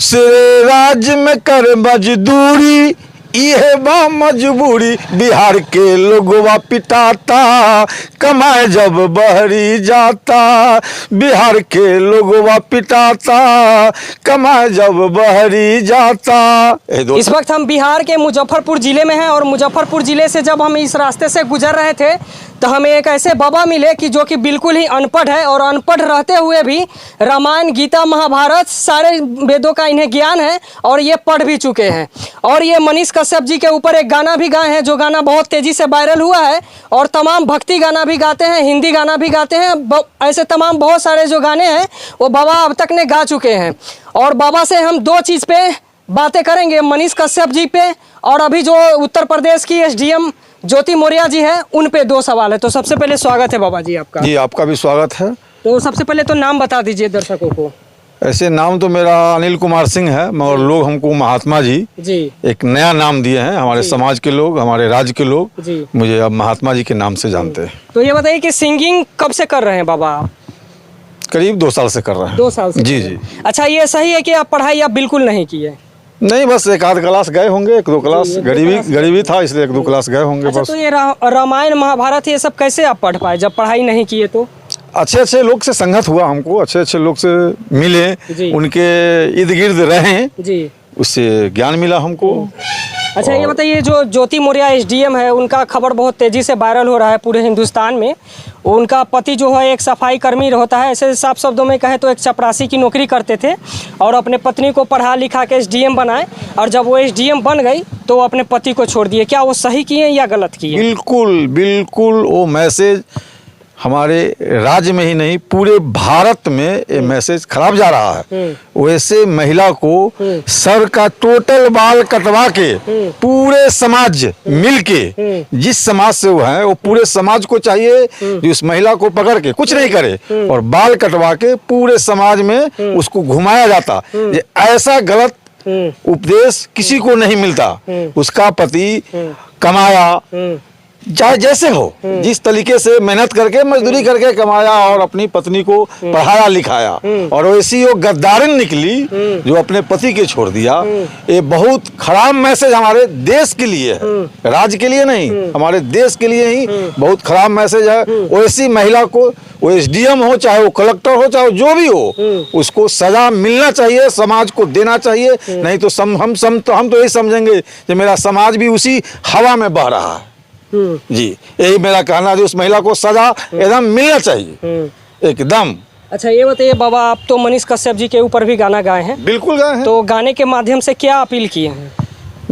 दूसरे राज्य में कर मजदूरी, यह बा मजबूरी। बिहार के लोगवा पिटाता, कमाए जब बहरी जाता। बिहार के लोगवा पिटाता, कमाए जब बहरी जाता। इस वक्त हम बिहार के मुजफ्फरपुर ज़िले में हैं और मुजफ्फरपुर ज़िले से जब हम इस रास्ते से गुजर रहे थे तो हमें एक ऐसे बाबा मिले कि जो कि बिल्कुल ही अनपढ़ है और अनपढ़ रहते हुए भी रामायण, गीता, महाभारत सारे वेदों का इन्हें ज्ञान है और ये पढ़ भी चुके हैं। और ये मनीष कश्यप जी के ऊपर एक गाना भी गाए हैं जो गाना बहुत तेज़ी से वायरल हुआ है। और तमाम भक्ति गाना भी गाते हैं, हिंदी गाना भी गाते हैं। ऐसे तमाम बहुत सारे जो गाने हैं वो बाबा अब तक ने गा चुके हैं। और बाबा से हम दो चीज़ पे बातें करेंगे, मनीष कश्यप जी पे और अभी जो उत्तर प्रदेश की एसडीएम ज्योति मौर्य जी है उन पे दो सवाल है। तो सबसे पहले स्वागत है बाबा जी आपका। जी आपका भी स्वागत है। तो सबसे पहले तो नाम बता दीजिए दर्शकों को। ऐसे नाम तो मेरा अनिल कुमार सिंह है, मगर लोग हमको महात्मा जी एक नया नाम दिए हैं। हमारे समाज के लोग, हमारे राज्य के लोग मुझे अब महात्मा जी के नाम से जानते हैं। तो ये बताइए कि सिंगिंग कब से कर रहे हैं बाबा आप? करीब 2 साल से कर रहे हैं। 2 साल से? जी। अच्छा, ये सही है कि आप पढ़ाई आप बिल्कुल नहीं किए? नहीं, बस एक आध क्लास गए होंगे, 1-2 क्लास। गरीबी था इसलिए 1-2 क्लास गए होंगे। अच्छा, बस। तो ये रामायण, महाभारत ये सब कैसे आप पढ़ पाए जब पढ़ाई नहीं किए? तो अच्छे लोग से संगत हुआ हमको, अच्छे लोग से मिले, उनके इर्द गिर्द रहें जी, उससे ज्ञान मिला हमको। अच्छा, ये बताइए जो ज्योति मौर्य एसडीएम है उनका खबर बहुत तेज़ी से वायरल हो रहा है पूरे हिंदुस्तान में। उनका पति जो है एक सफाई कर्मी होता है, ऐसे साफ शब्दों में कहें तो एक चपरासी की नौकरी करते थे और अपने पत्नी को पढ़ा लिखा के एसडीएम बनाए और जब वो एसडीएम बन गई तो वो अपने पति को छोड़ दिए। क्या वो सही किए या गलत किए? बिल्कुल वो मैसेज हमारे राज्य में ही नहीं पूरे भारत में ये मैसेज खराब जा रहा है। वैसे महिला को सर का टोटल बाल कटवा के पूरे समाज मिलके, जिस समाज से वो है वो पूरे समाज को चाहिए जो उस महिला को पकड़ के कुछ नहीं करे और बाल कटवा के पूरे समाज में उसको घुमाया जाता। ये ऐसा गलत उपदेश किसी को नहीं मिलता। उसका पति कमाया, चाहे जैसे हो, जिस तरीके से मेहनत करके मजदूरी करके कमाया और अपनी पत्नी को पढ़ाया लिखाया, और वैसी वो गद्दारिन निकली जो अपने पति के छोड़ दिया। ये बहुत खराब मैसेज हमारे देश के लिए है, राज्य के लिए नहीं, हमारे देश के लिए ही बहुत खराब मैसेज है। वैसी महिला को, वो एसडीएम हो, चाहे वो कलेक्टर हो, चाहे जो भी हो, उसको सजा मिलना चाहिए, समाज को देना चाहिए। नहीं तो हम तो यही समझेंगे कि मेरा समाज भी उसी हवा में बह रहा है। जी, यही मेरा कहना है, उस महिला को सजा एकदम मिलना चाहिए, एकदम। अच्छा, ये बताइए बाबा, आप तो मनीष कश्यप जी के ऊपर भी गाना गाए हैं? बिल्कुल गाए हैं। तो गाने के माध्यम से क्या अपील किए हैं?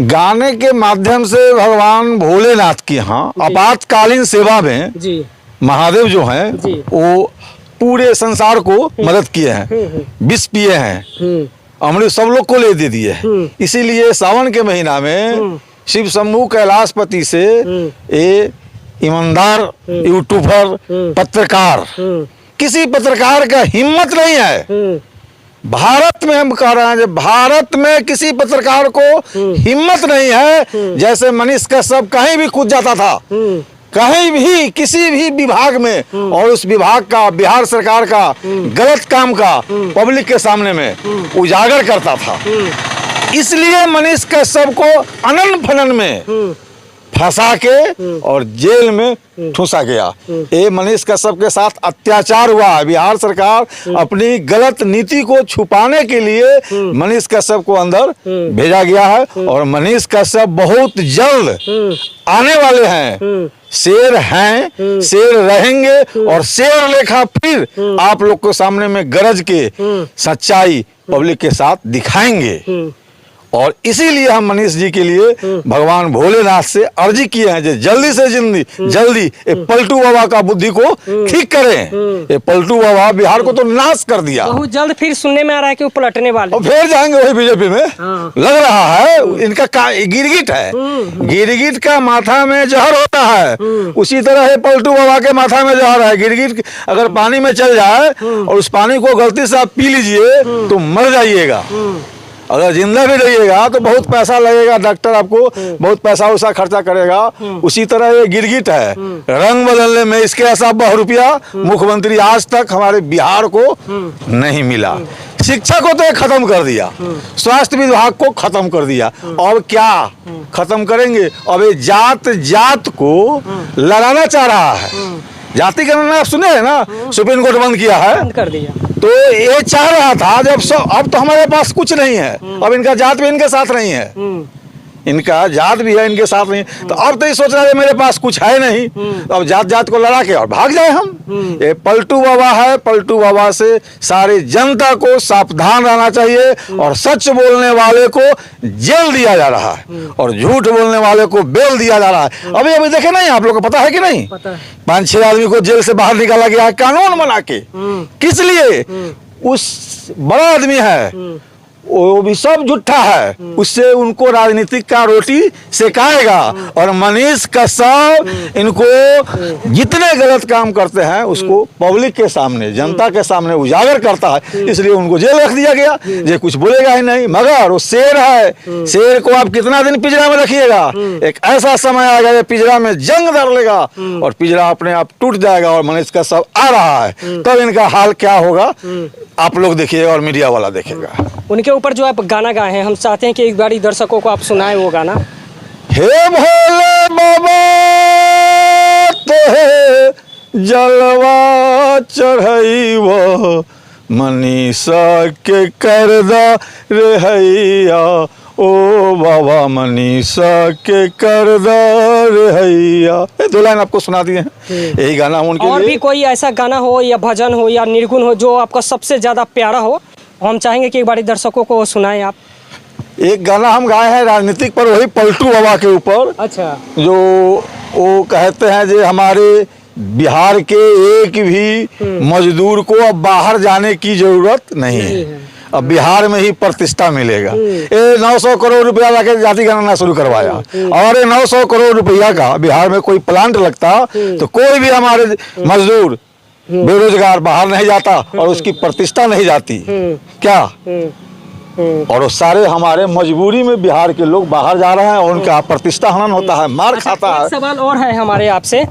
गाने के माध्यम से भगवान भोलेनाथ की यहाँ आपातकालीन सेवा में जी महादेव जो हैं वो पूरे संसार को मदद किए हैं, विष पिए हैं, अमृत सब लोग को ले दे दिए हैं। इसीलिए सावन के महीना में शिव शंभू कैलाशपति से ये ईमानदार यूट्यूबर पत्रकार, किसी पत्रकार का हिम्मत नहीं है भारत में, हम कह रहे हैं जब भारत में किसी पत्रकार को हिम्मत नहीं है। जैसे मनीष कश्यप कहीं भी कूद जाता था, कहीं भी किसी भी विभाग में, और उस विभाग का, बिहार सरकार का गलत काम का पब्लिक के सामने में उजागर करता था। इसलिए मनीष कश्यप को अनंत फनन में फंसा के और जेल में ठूसा गया। ये मनीष कश्यप के साथ अत्याचार हुआ है। बिहार सरकार अपनी गलत नीति को छुपाने के लिए मनीष कश्यप को अंदर भेजा गया है और मनीष कश्यप बहुत जल्द आने वाले हैं। शेर हैं, शेर रहेंगे और शेर लेखा फिर आप लोग को सामने में गरज के सच्चाई पब्लिक के साथ दिखाएंगे। और इसीलिए हम मनीष जी के लिए भगवान भोलेनाथ से अर्जी किए हैं, जल्दी से जल्दी ये पलटू बाबा का बुद्धि को ठीक करें। ये पलटू बाबा बिहार को तो नाश कर दिया। बहुत जल्द फिर सुनने में आ रहा है कि वो पलटने वाले और फिर जाएंगे वही बीजेपी में। लग रहा है इनका गिरगिट है, गिरगिट का माथा में जहर होता है, उसी तरह है पलटू बाबा के माथा में जहर है। गिरगिट अगर पानी में चल जाए और उस पानी को गलती से आप पी लीजिए तो मर जाइएगा। अगर जिंदा भी रहिएगा तो बहुत पैसा लगेगा, डॉक्टर आपको बहुत पैसा उसा खर्चा करेगा। उसी तरह ये गिरगिट है, रंग बदलने में इसके ऐसा बहुरुपया मुख्यमंत्री आज तक हमारे बिहार को नहीं मिला। शिक्षा को तो ये खत्म कर दिया, स्वास्थ्य विभाग को खत्म कर दिया, और क्या खत्म करेंगे? अब ये जात जात को लड़ाना चाह रहा है। जाति गणना आप सुने हैं ना, सुप्रीम कोर्ट बंद किया है, बंद कर दिया। तो ये चाह रहा था जब अब तो हमारे पास कुछ नहीं है, अब इनका जात भी इनके साथ नहीं है, इनका जात भी है इनके साथ नहीं, तो अब तो ये सोच रहा है मेरे पास कुछ है नहीं, तो अब जात जात को लड़ा के और भाग जाए हम। ये पलटू बाबा है, पलटू बाबा से सारी जनता को सावधान रहना चाहिए, और सच बोलने वाले को जेल दिया जा रहा है और झूठ बोलने वाले को बेल दिया जा रहा है। अभी अभी देखे नहीं, आप लोग को पता है कि नहीं, 5-6 आदमी को जेल से बाहर निकाला गया है कानून बना के। किस लिए? उस बड़ा आदमी है, वो भी सब झूठा है, उससे उनको राजनीतिक का रोटी सेकाएगा। और मनीष कश्यप इनको जितने गलत काम करते हैं उसको पब्लिक के सामने, जनता के सामने उजागर करता है, इसलिए उनको जेल रख दिया गया। ये कुछ बोलेगा ही नहीं। मगर वो शेर है, शेर को आप कितना दिन पिंजरा में रखिएगा, एक ऐसा समय आएगा ये पिंजरा में जंग धर लेगा और पिंजरा अपने आप टूट जाएगा। और मनीष कश्यप आ रहा है, तब इनका हाल क्या होगा आप लोग देखिएगा और मीडिया वाला देखेगा। उनके ऊपर जो आप गाना गाए हैं, हम चाहते हैं कि एक बारी दर्शकों को आप सुनाएं वो गाना। हे भोले बाबा तो जलवा चढ़ाइबो, मनीषा के करदा रहैया, ओ बाबा मनीषा के करदा रहैया। ये 2 लाइन आपको सुना दिए हैं, यही गाना उनके लिए। और भी कोई ऐसा गाना हो या भजन हो या निर्गुण हो जो आपको सबसे ज्यादा प्यारा हो, हम चाहेंगे कि एक बार दर्शकों को सुनाएं आप। एक गाना हम गाए हैं राजनीतिक पर, वही पलटू बाबा के ऊपर। अच्छा। जो वो कहते हैं जो हमारे बिहार के एक भी मजदूर को अब बाहर जाने की जरूरत नहीं है, अब बिहार में ही प्रतिष्ठा मिलेगा। ये 900 करोड़ रुपया लाके जाति गणना शुरू करवाया, और ये 900 करोड़ रुपया का बिहार में कोई प्लांट लगता तो कोई भी हमारे मजदूर बेरोजगार बाहर नहीं जाता और उसकी प्रतिष्ठा नहीं जाती। क्या? और वो सारे हमारे मजबूरी में बिहार के लोग बाहर जा रहे हैं और उनका प्रतिष्ठा हनन होता है, मार खाता है। सवाल और है हमारे आपसे,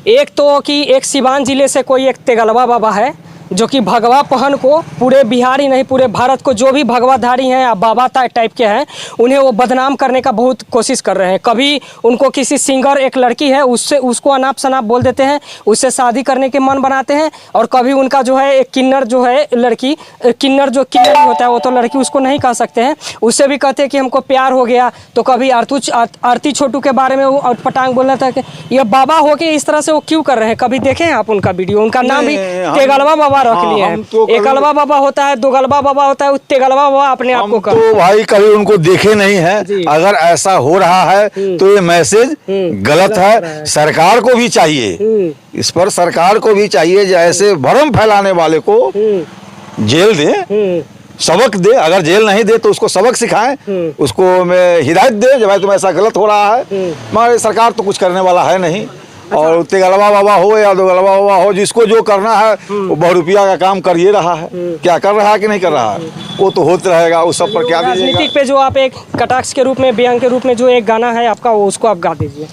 एक तो कि एक सिवान जिले से कोई एक तेगलवा बाबा है जो कि भगवा पहन को पूरे बिहार ही नहीं पूरे भारत को जो भी भगवाधारी हैं या बाबा टाइप के हैं उन्हें वो बदनाम करने का बहुत कोशिश कर रहे हैं। कभी उनको किसी सिंगर, एक लड़की है उससे उसको अनाप शनाप बोल देते हैं, उससे शादी करने के मन बनाते हैं, और कभी उनका जो है एक किन्नर जो है लड़की, किन्नर जो किन्नर होता है वो तो लड़की उसको नहीं कह सकते हैं, उससे भी कहते हैं कि हमको प्यार हो गया। तो कभी आरती छोटू के बारे में वो पटांग बोलना था कि ये बाबा हो के इस तरह से वो क्यों कर रहे हैं। कभी देखें आप उनका वीडियो, उनका नाम भी तेगलवा बाबा रख लिए हैं। तो एक अलवा बाबा होता है, 2 गलवा बाबा होता है, तेगलवा बाबा अपने आप को तो भाई कभी उनको देखे नहीं है। अगर ऐसा हो रहा है तो ये मैसेज गलत है। सरकार को भी चाहिए, इस पर सरकार को भी चाहिए जैसे भ्रम फैलाने वाले को जेल दे, सबक दे। अगर जेल नहीं दे तो उसको सबक सिखाएं, उसको मैं हिदायत दे जब भाई तुम ऐसा गलत हो रहा है। मगर सरकार तो कुछ करने वाला है नहीं। और तेगलवा बाबा हो या 2 गलवा बाबा हो, जिसको जो करना है वो बहुरुपया का काम कर ही रहा है। क्या कर रहा है कि नहीं कर रहा है वो तो होते रहेगा, उस सब पर क्या दीजिएगा। राजनीतिक पे जो आप एक कटाक्ष के रूप में, व्यंग के रूप में जो एक गाना है आपका, वो उसको आप गा दीजिए।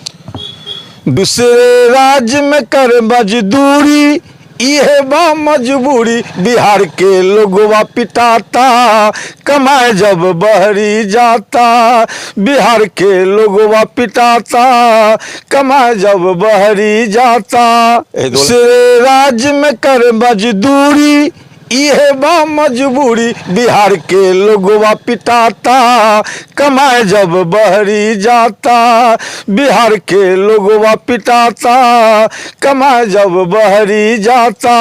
दूसरे राज्य में कर मजदूरी, ये बा मजबूरी, बिहार के लोगवा पिटाता, कमाए जब बहरी जाता। बिहार के लोगवा पिटाता, कमाए जब बहरी जाता। दूसरे राज्य में कर मजदूरी, ये बा मजबूरी, बिहार के लोगवा पिटाता, कमाए जब बहरी जाता। बिहार के लोगवा पिटाता, कमाए जब बहरी जाता।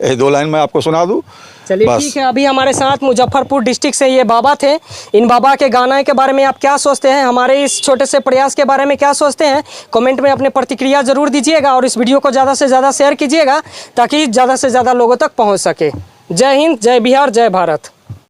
ये 2 लाइन मैं आपको सुना दूं। चलिए ठीक है। अभी हमारे साथ मुजफ्फरपुर डिस्ट्रिक्ट से ये बाबा थे। इन बाबा के गाने के बारे में आप क्या सोचते हैं, हमारे इस छोटे से प्रयास के बारे में क्या सोचते हैं, कमेंट में अपने प्रतिक्रिया जरूर दीजिएगा और इस वीडियो को ज़्यादा से ज़्यादा शेयर कीजिएगा ताकि ज़्यादा से ज़्यादा लोगों तक पहुँच सके। जय हिंद, जय बिहार, जय भारत।